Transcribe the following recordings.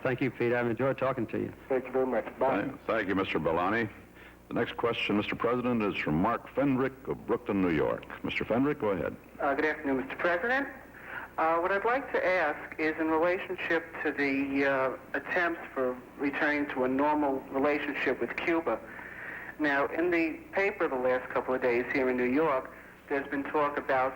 Thank you, Pete. I've enjoyed talking to you. Thank you very much. Bye. Thank you, Mr. Bellani. The next question, Mr. President, is from Mark Fendrick of Brooklyn, New York. Mr. Fendrick, go ahead. Good afternoon, Mr. President. What I'd like to ask is in relationship to the attempts for returning to a normal relationship with Cuba. Now, in the paper the last couple of days here in New York, there's been talk about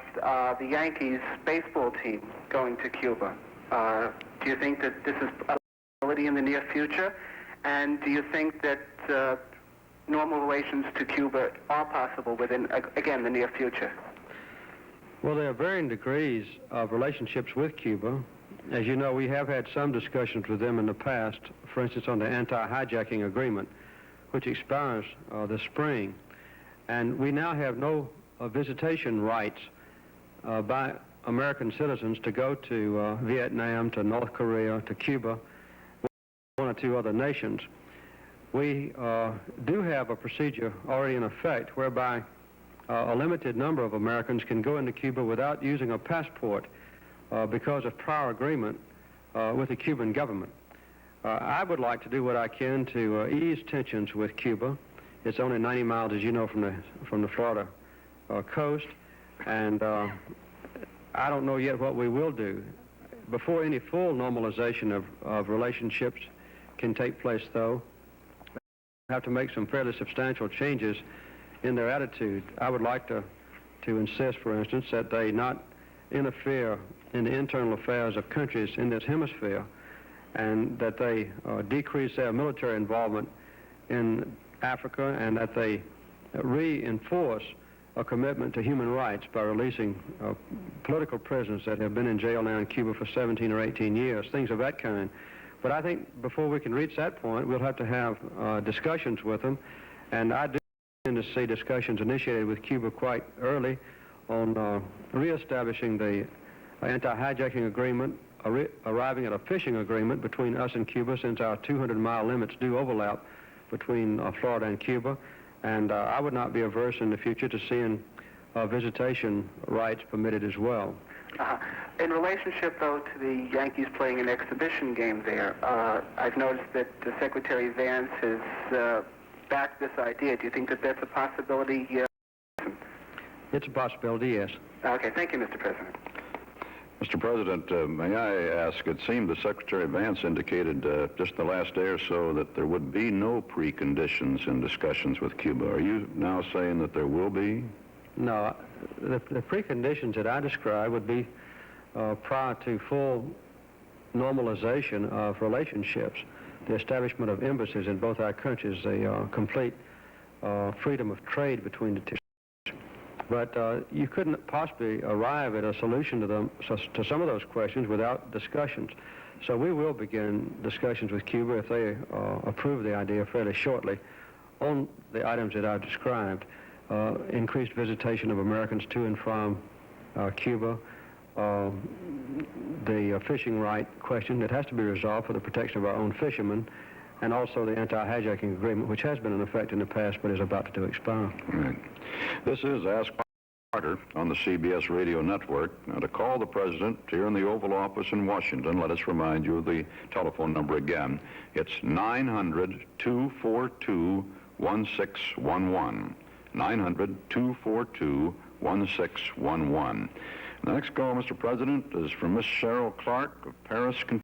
the Yankees baseball team going to Cuba. Do you think that this is a possibility in the near future? And do you think that normal relations to Cuba are possible within, again, the near future? Well, there are varying degrees of relationships with Cuba. As you know, we have had some discussions with them in the past, for instance, on the anti-hijacking agreement, which expires this spring. And we now have no visitation rights by American citizens to go to Vietnam, to North Korea, to Cuba, one or two other nations. We do have a procedure already in effect whereby a limited number of Americans can go into Cuba without using a passport because of prior agreement with the Cuban government. I would like to do what I can to ease tensions with Cuba. It's only 90 miles, as you know, from the Florida coast, and I don't know yet what we will do. Before any full normalization of relationships can take place, though, we have to make some fairly substantial changes in their attitude. I would like to insist, for instance, that they not interfere in the internal affairs of countries in this hemisphere, and that they decrease their military involvement in Africa, and that they reinforce a commitment to human rights by releasing political prisoners that have been in jail now in Cuba for 17 or 18 years, things of that kind. But I think before we can reach that point, we'll have to have discussions with them, and I do to see discussions initiated with Cuba quite early on reestablishing the anti-hijacking agreement, arriving at a fishing agreement between us and Cuba, since our 200-mile limits do overlap between Florida and Cuba. And I would not be averse in the future to seeing visitation rights permitted as well. In relationship, though, to the Yankees playing an exhibition game there, I've noticed that Secretary Vance has back this idea. Do you think that that's a possibility? It's a possibility, yes. Okay, thank you, Mr. President. Mr. President, may I ask, it seemed that Secretary Vance indicated just the last day or so that there would be no preconditions in discussions with Cuba. Are you now saying that there will be? No, the preconditions that I described would be prior to full normalization of relationships, the establishment of embassies in both our countries, the complete freedom of trade between the two. But you couldn't possibly arrive at a solution to some of those questions without discussions. So we will begin discussions with Cuba if they approve the idea fairly shortly on the items that I've described. Increased visitation of Americans to and from Cuba, the fishing right question that has to be resolved for the protection of our own fishermen, and also the anti-hijacking agreement, which has been in effect in the past but is about to expire. Right. This is Ask Carter on the CBS radio network. Now, to call the President here in the Oval Office in Washington, let us remind you of the telephone number again. It's 900-242-1611. 900-242-1611. The next call, Mr. President, is from Miss Cheryl Clark of Paris, Kentucky.